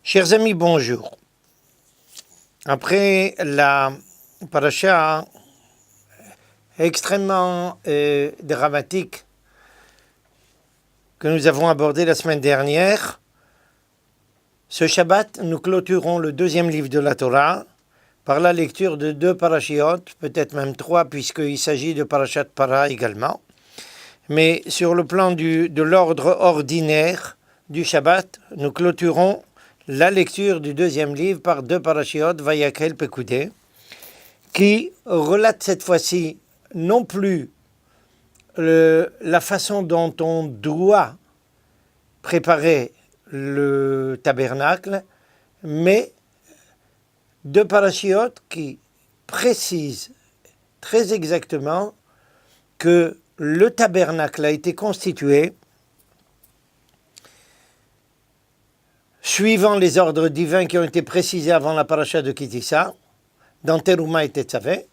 Chers amis, bonjour. Après la paracha extrêmement dramatique que nous avons abordée la semaine dernière, ce Shabbat, nous clôturons le deuxième livre de la Torah par la lecture de 2 parashiot, peut-être même 3, puisqu'il s'agit de parashat Para également. Mais sur le plan de l'ordre ordinaire du Shabbat, nous clôturons la lecture du deuxième livre par 2 parashiot, Vayakhel Pekudei, qui relate cette fois-ci non plus la façon dont on doit préparer le tabernacle, mais 2 parashiot qui précisent très exactement que le tabernacle a été constitué suivant les ordres divins qui ont été précisés avant la paracha de Kitissa, dans Teruma et Tetzavé.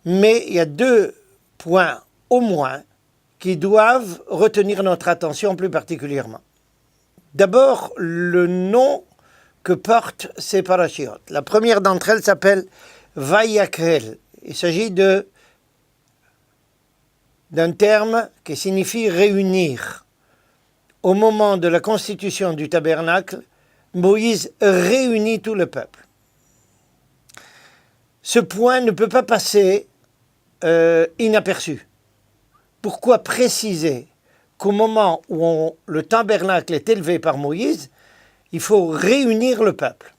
Mais il y a 2 points au moins qui doivent retenir notre attention plus particulièrement. D'abord, le nom que portent ces parashiyot. La première d'entre elles s'appelle Vayakhel. Il s'agit d'un terme qui signifie réunir. Au moment de la constitution du tabernacle, Moïse réunit tout le peuple. Ce point ne peut pas passer inaperçu. Pourquoi préciser qu'au moment où le tabernacle est élevé par Moïse, il faut réunir le peuple?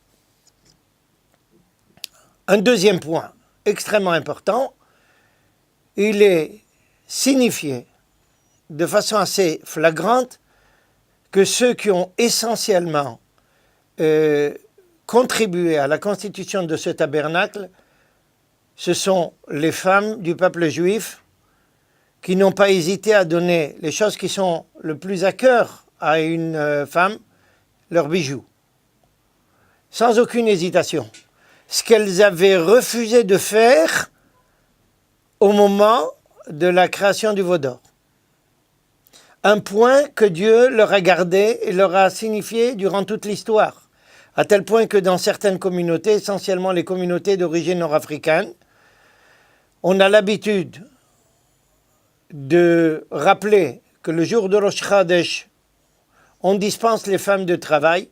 Un deuxième point extrêmement important, il est signifié de façon assez flagrante que ceux qui ont essentiellement contribué à la constitution de ce tabernacle, ce sont les femmes du peuple juif qui n'ont pas hésité à donner les choses qui sont le plus à cœur à une femme, leurs bijoux, sans aucune hésitation. Ce qu'elles avaient refusé de faire au moment de la création du veau d'or. Un point que Dieu leur a gardé et leur a signifié durant toute l'histoire, à tel point que dans certaines communautés, essentiellement les communautés d'origine nord-africaine, on a l'habitude de rappeler que le jour de Rosh Chodesh, on dispense les femmes de travail,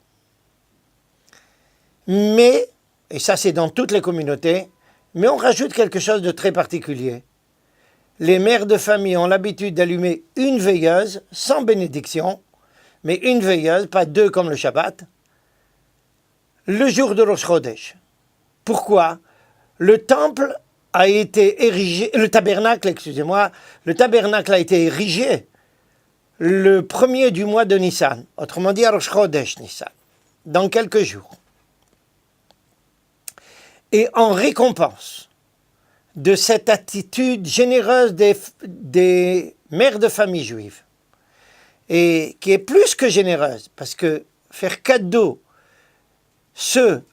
mais, et ça c'est dans toutes les communautés, mais on rajoute quelque chose de très particulier. Les mères de famille ont l'habitude d'allumer une veilleuse, sans bénédiction, mais une veilleuse, pas 2 comme le Shabbat, le jour de Rosh Chodesh. Pourquoi? Le tabernacle a été érigé le 1er du mois de Nissan, autrement dit à Rosh Chodesh Nissan, dans quelques jours. Et en récompense de cette attitude généreuse des mères de famille juives, et qui est plus que généreuse, parce que faire cadeau ceux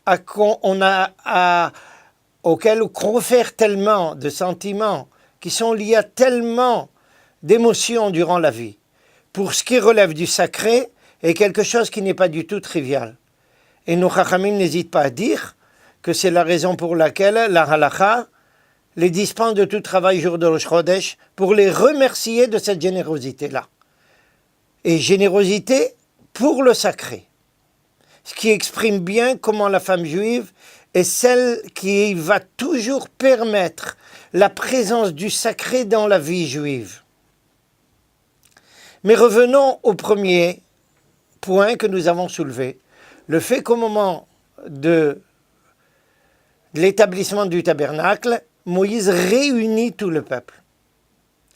auxquels on confère tellement de sentiments, qui sont liés à tellement d'émotions durant la vie, pour ce qui relève du sacré, est quelque chose qui n'est pas du tout trivial. Et nos chachamim n'hésitent pas à dire que c'est la raison pour laquelle la halakha les dispense de tout travail jour de Rosh Chodesh pour les remercier de cette générosité-là. Et générosité pour le sacré. Ce qui exprime bien comment la femme juive est celle qui va toujours permettre la présence du sacré dans la vie juive. Mais revenons au premier point que nous avons soulevé. Le fait qu'au moment de l'établissement du tabernacle, Moïse réunit tout le peuple.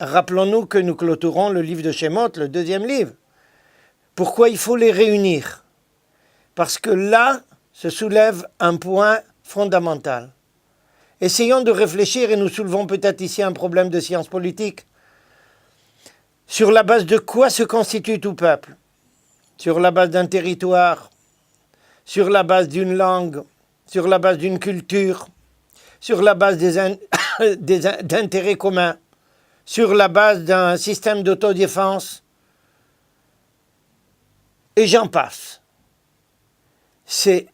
Rappelons-nous que nous clôturons le livre de Shemot, le deuxième livre. Pourquoi il faut les réunir? Parce que là se soulève un point fondamental. Essayons de réfléchir, et nous soulevons peut-être ici un problème de science politique. Sur la base de quoi se constitue tout peuple? Sur la base d'un territoire, sur la base d'une langue, sur la base d'une culture, sur la base d'intérêts communs, sur la base d'un système d'autodéfense, et j'en passe. c'est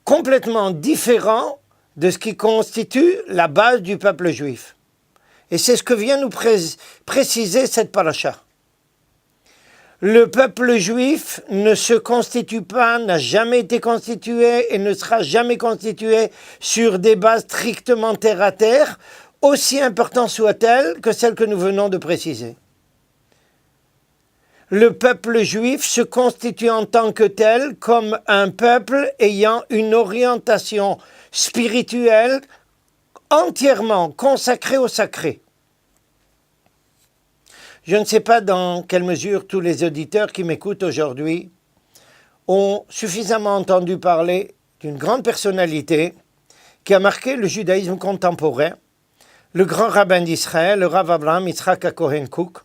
complètement différent de ce qui constitue la base du peuple juif. Et c'est ce que vient nous préciser cette paracha. Le peuple juif ne se constitue pas, n'a jamais été constitué et ne sera jamais constitué sur des bases strictement terre à terre, aussi importantes soient-elles que celles que nous venons de préciser. Le peuple juif se constitue en tant que tel comme un peuple ayant une orientation spirituelle entièrement consacrée au sacré. Je ne sais pas dans quelle mesure tous les auditeurs qui m'écoutent aujourd'hui ont suffisamment entendu parler d'une grande personnalité qui a marqué le judaïsme contemporain, le grand rabbin d'Israël, le Rav Abraham Yitzhak HaKohen Kook,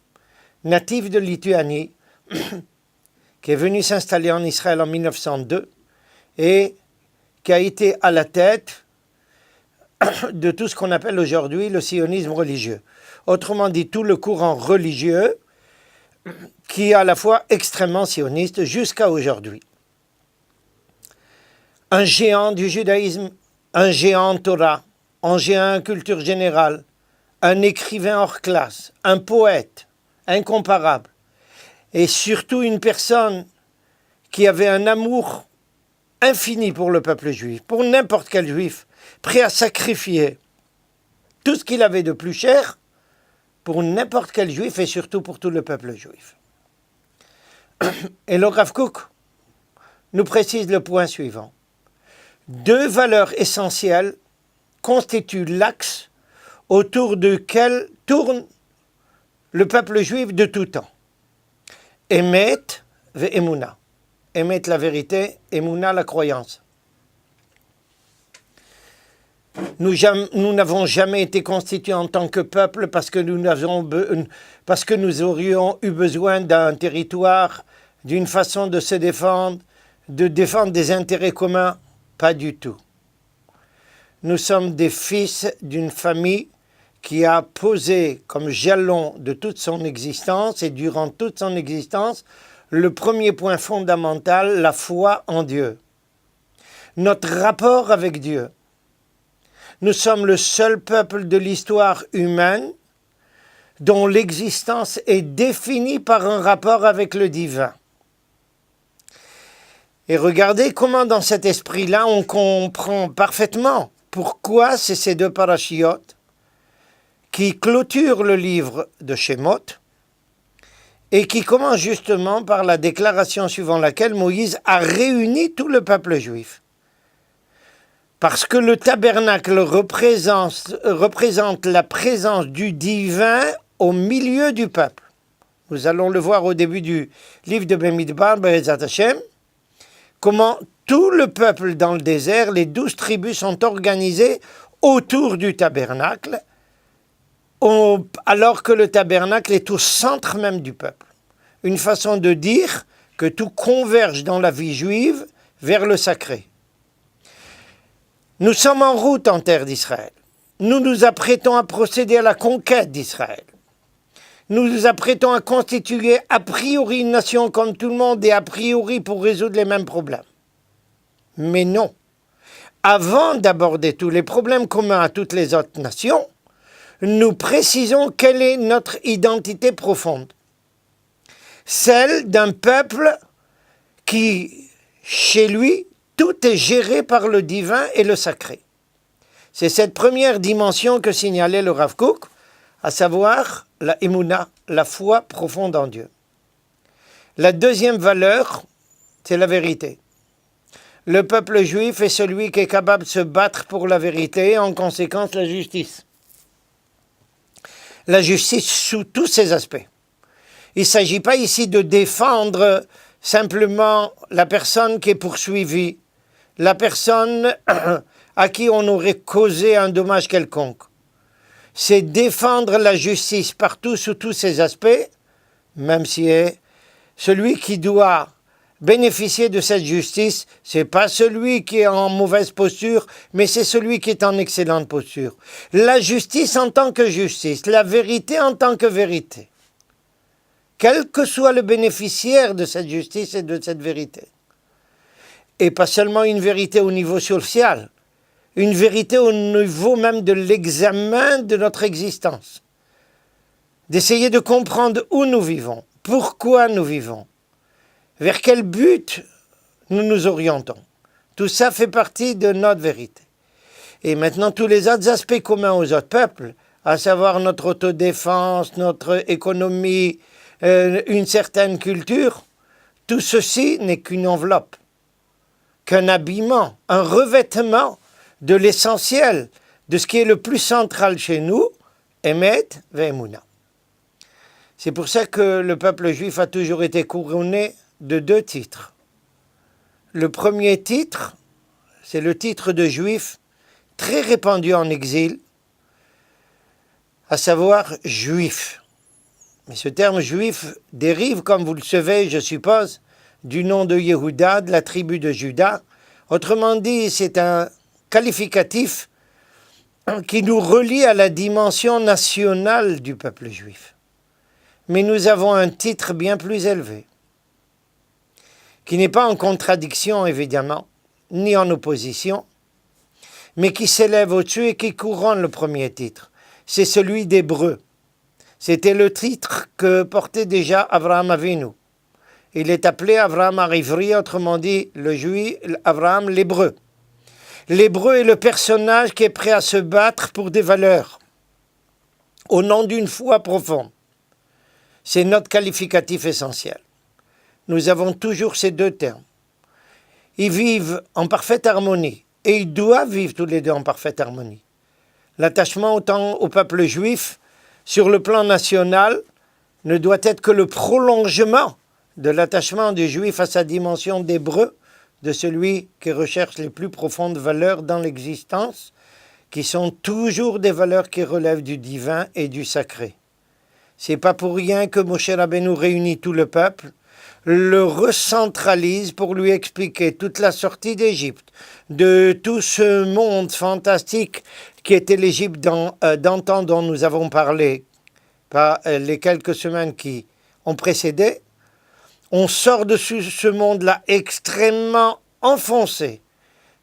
natif de Lituanie, qui est venu s'installer en Israël en 1902 et qui a été à la tête de tout ce qu'on appelle aujourd'hui le sionisme religieux. Autrement dit, tout le courant religieux qui est à la fois extrêmement sioniste jusqu'à aujourd'hui. Un géant du judaïsme, un géant en Torah, un géant en culture générale, un écrivain hors classe, un poète incomparable, et surtout une personne qui avait un amour infini pour le peuple juif, pour n'importe quel juif, prêt à sacrifier tout ce qu'il avait de plus cher pour n'importe quel juif et surtout pour tout le peuple juif. Et le Rav Kook nous précise le point suivant. Deux valeurs essentielles constituent l'axe autour duquel tourne le peuple juif de tout temps. Emet ve Emouna. Emet la vérité, Emouna la croyance. Nous n'avons jamais été constitués en tant que peuple parce que nous aurions eu besoin d'un territoire, d'une façon de se défendre, de défendre des intérêts communs. Pas du tout. Nous sommes des fils d'une famille qui a posé comme jalon de toute son existence et durant toute son existence le premier point fondamental, la foi en Dieu. Notre rapport avec Dieu. Nous sommes le seul peuple de l'histoire humaine dont l'existence est définie par un rapport avec le divin. Et regardez comment dans cet esprit-là, on comprend parfaitement pourquoi c'est ces deux parachiotes qui clôturent le livre de Shemot et qui commencent justement par la déclaration suivant laquelle Moïse a réuni tout le peuple juif. Parce que le tabernacle représente la présence du divin au milieu du peuple. Nous allons le voir au début du livre de Bamidbar, Be'ezrat Hashem, comment tout le peuple dans le désert, les 12 tribus sont organisées autour du tabernacle, alors que le tabernacle est au centre même du peuple. Une façon de dire que tout converge dans la vie juive vers le sacré. Nous sommes en route en terre d'Israël. Nous nous apprêtons à procéder à la conquête d'Israël. Nous nous apprêtons à constituer a priori une nation comme tout le monde et a priori pour résoudre les mêmes problèmes. Mais non. Avant d'aborder tous les problèmes communs à toutes les autres nations, nous précisons quelle est notre identité profonde. Celle d'un peuple qui, chez lui, tout est géré par le divin et le sacré. C'est cette première dimension que signalait le Rav Kook, à savoir la Emouna, la foi profonde en Dieu. La deuxième valeur, c'est la vérité. Le peuple juif est celui qui est capable de se battre pour la vérité et en conséquence la justice. La justice sous tous ses aspects. Il ne s'agit pas ici de défendre simplement la personne qui est poursuivie, la personne à qui on aurait causé un dommage quelconque. C'est défendre la justice partout sous tous ses aspects, même si celui qui doit bénéficier de cette justice, ce n'est pas celui qui est en mauvaise posture, mais c'est celui qui est en excellente posture. La justice en tant que justice, la vérité en tant que vérité. Quel que soit le bénéficiaire de cette justice et de cette vérité. et pas seulement une vérité au niveau social, une vérité au niveau même de l'examen de notre existence. D'essayer de comprendre où nous vivons, pourquoi nous vivons, vers quel but nous nous orientons. Tout ça fait partie de notre vérité. Et maintenant, tous les autres aspects communs aux autres peuples, à savoir notre autodéfense, notre économie, une certaine culture, tout ceci n'est qu'une enveloppe, qu'un habillement, un revêtement de l'essentiel, de ce qui est le plus central chez nous, Emet ve'emunah. C'est pour ça que le peuple juif a toujours été couronné de 2 titres. Le premier titre, c'est le titre de juif très répandu en exil, à savoir juif. Mais ce terme juif dérive, comme vous le savez, je suppose, du nom de Yehuda, de la tribu de Juda. Autrement dit, c'est un qualificatif qui nous relie à la dimension nationale du peuple juif. Mais nous avons un titre bien plus élevé, qui n'est pas en contradiction, évidemment, ni en opposition, mais qui s'élève au-dessus et qui couronne le premier titre. C'est celui d'Hébreu. C'était le titre que portait déjà Abraham Avinu. Il est appelé Abraham Arivri, autrement dit le juif, Abraham l'Hébreu. L'Hébreu est le personnage qui est prêt à se battre pour des valeurs, au nom d'une foi profonde. C'est notre qualificatif essentiel. Nous avons toujours ces 2 termes. Ils vivent en parfaite harmonie, et ils doivent vivre tous les 2 en parfaite harmonie. L'attachement au peuple juif, sur le plan national, ne doit être que le prolongement de l'attachement du juif à sa dimension d'hébreu, de celui qui recherche les plus profondes valeurs dans l'existence, qui sont toujours des valeurs qui relèvent du divin et du sacré. C'est pas pour rien que Moshe Rabbeinu réunit tout le peuple, le recentralise pour lui expliquer toute la sortie d'Égypte, de tout ce monde fantastique qui était l'Égypte d'antan dont nous avons parlé par les quelques semaines qui ont précédé. On sort de ce monde-là extrêmement enfoncé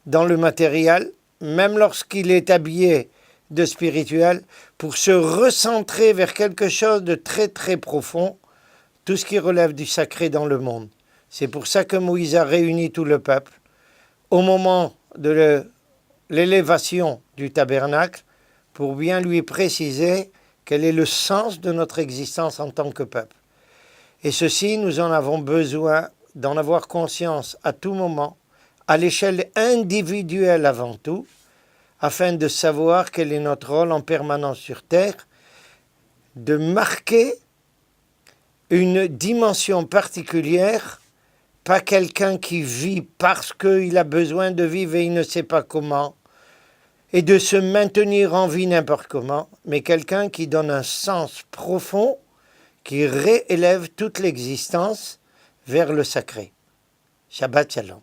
dans le matériel, même lorsqu'il est habillé de spirituel, pour se recentrer vers quelque chose de très très profond, tout ce qui relève du sacré dans le monde. C'est pour ça que Moïse a réuni tout le peuple au moment de l'élévation du tabernacle pour bien lui préciser quel est le sens de notre existence en tant que peuple. Et ceci, nous en avons besoin d'en avoir conscience à tout moment, à l'échelle individuelle avant tout, afin de savoir quel est notre rôle en permanence sur Terre, de marquer une dimension particulière, pas quelqu'un qui vit parce qu'il a besoin de vivre et il ne sait pas comment, et de se maintenir en vie n'importe comment, mais quelqu'un qui donne un sens profond, qui réélève toute l'existence vers le sacré. Shabbat Shalom.